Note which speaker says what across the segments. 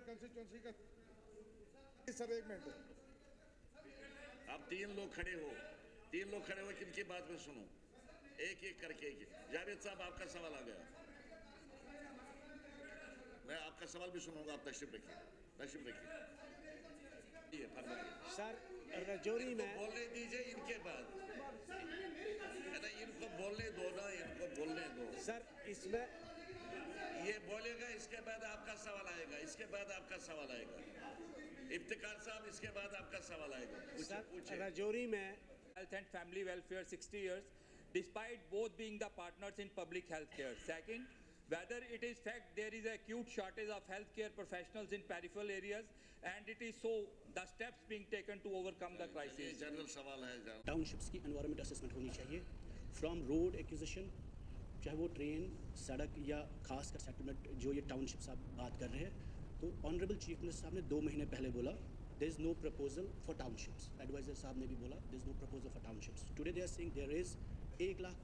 Speaker 1: Constituency का sir, एक minute.
Speaker 2: आप तीन लोग खड़े हो, किनकी बात में सुनो, एक एक करके। जावेद साहब, आपका सवाल आ गया, मैं आपका सवाल भी सुनूंगा। आप तशरीफ रखिए।
Speaker 3: सर रजौरी में
Speaker 2: बोलने दीजिए, इनके बाद इनको बोलने दो ना, इनको बोलने दो।
Speaker 3: सर इसमें
Speaker 2: ये बोलेगा, इसके बाद आपका सवाल आएगा, इफ्तिकार साहब, इसके बाद आपका सवाल आएगा।
Speaker 3: सर रजौरी में
Speaker 4: Health and Family Welfare 60 years, despite both being the partners in public health care. Second, whether it is fact there is a acute shortage of healthcare professionals in peripheral areas, and it is so, the steps being taken to overcome the crisis.
Speaker 2: General सवाल है।
Speaker 5: Townships की environment assessment होनी चाहिए from road acquisition, चाहे वो train, सड़क या खासकर सेटलमेंट जो ये टाउनशिप्स आप बात कर रहे हैं। तो ऑनरेबल चीफ मिनिस्टर साहब ने 2 महीने पहले बोला there is no proposal for townships. Adviser साहब ने भी बोला there is no proposal for townships. Today they are saying there is 1 lakh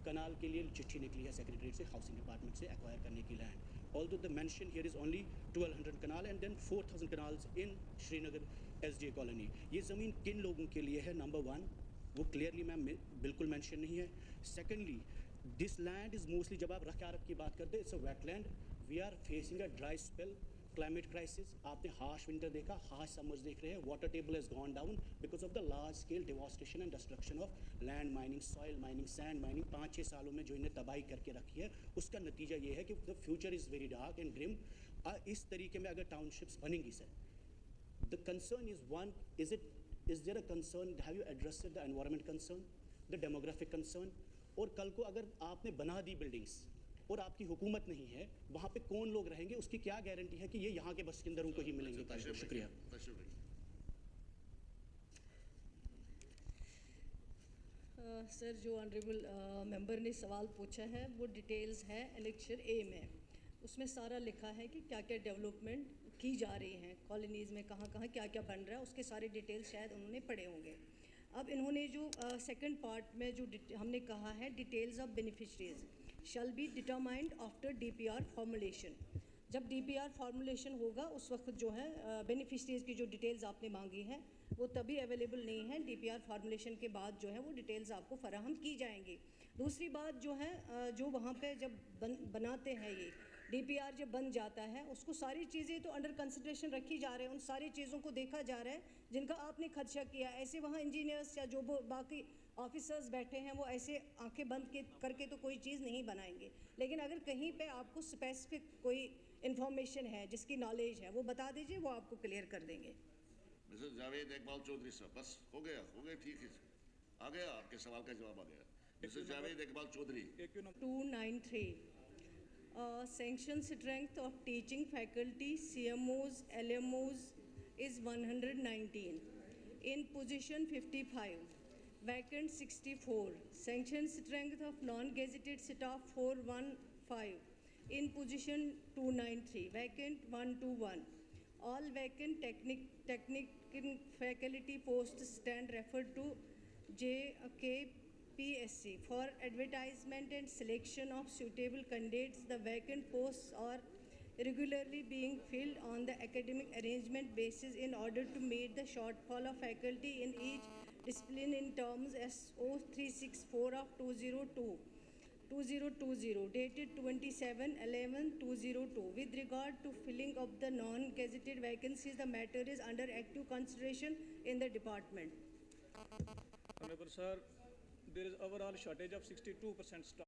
Speaker 5: कनाल के लिए चिट्ठी निकली है सेक्रेटरीट से, हाउसिंग डिपार्टमेंट से एक्वायर करने की land. Although the mention here is only 1200 kanal and then 4000 kanals in Srinagar SDA colony. ये ज़मीन किन लोगों के लिए है? नंबर 1 वो क्लियरली मैम बिल्कुल मेंशन नहीं है। Secondly, this land is mostly, जब आप रख की बात करते हैं, it's a wetland. We are facing a dry spell, climate crisis. आपने हार्श विंटर देखा, हार्श समर्स देख रहे हैं। Water table has gone down because of the large scale devastation and destruction of land mining, soil mining, sand mining. 5-6 सालों में जो इन्हें तबाही करके रखी है, उसका नतीजा ये है कि the future is very dark and grim. इस तरीके में अगर टाउनशिप्स बनेंगी sir, the concern is one, is there a concern, have you addressed the environment concern, the demographic concern? और कल को अगर आपने बना दी बिल्डिंग्स और आपकी हुकूमत नहीं है, वहाँ पे कौन लोग रहेंगे? उसकी क्या गारंटी है कि ये यहाँ के बशिंदरों को ही मिलेंगे? शुक्रिया।
Speaker 6: सर, जो ऑनरेबल मेंबर ने सवाल पूछा है वो डिटेल्स है एनेक्चर A में। उसमें सारा लिखा है कि क्या क्या डेवलपमेंट की जा रही हैं कॉलोनीज़ में, कहाँ कहाँ क्या क्या बन रहा है, उसके सारे डिटेल्स शायद उन्होंने पढ़े होंगे। अब इन्होंने जो सेकंड पार्ट में जो हमने कहा है details of beneficiaries shall be determined after DPR formulation. जब DPR फॉर्मुलेशन होगा उस वक्त जो है बेनिफिशरीज की जो डिटेल्स आपने मांगी हैं वो तभी अवेलेबल नहीं है। DPR फार्मूलेशन के बाद जो है वो डिटेल्स आपको फराहम की जाएंगी। दूसरी बात जो है, जो वहाँ पे जब बनाते हैं ये DPR जब बन जाता है, उसको सारी चीज़ें तो अंडर कंसिडरेशन रखी जा रहे हैं, उन सारी चीज़ों को देखा जा रहा है जिनका आपने खर्चा किया। ऐसे वहाँ इंजीनियर्स या जो बाकी ऑफिसर्स बैठे हैं वो ऐसे आंखें बंद करके तो कोई चीज़ नहीं बनाएंगे। लेकिन अगर कहीं पे आपको स्पेसिफिक कोई इन्फॉर्मेशन है, जिसकी नॉलेज है, वो बता दीजिए, वो आपको क्लियर कर देंगे।
Speaker 2: मिसेस जावेद इकबाल चौधरी साहब, बस हो गया, ठीक है, आ गया, आपके सवाल का जवाब आ गया। Mrs Javed Iqbal Chaudhary.
Speaker 6: 293 sanction strength of teaching faculty, CMOs, LMOs is 119. In position 55, vacant 64. Sanction strength of non-gazetted staff 415. In position 293, vacant 121. All vacant technical faculty posts stand referred to JKPSC for advertisement and selection of suitable candidates. The vacant posts are regularly being filled on the academic arrangement basis in order to meet the shortfall of faculty in each discipline in terms SO 364 of 2020 dated 27/11/2002. With regard to filling of the non-gazetted vacancies, the matter is under active consideration in the department.
Speaker 7: Honorable Sir, there is overall shortage of 62% staff.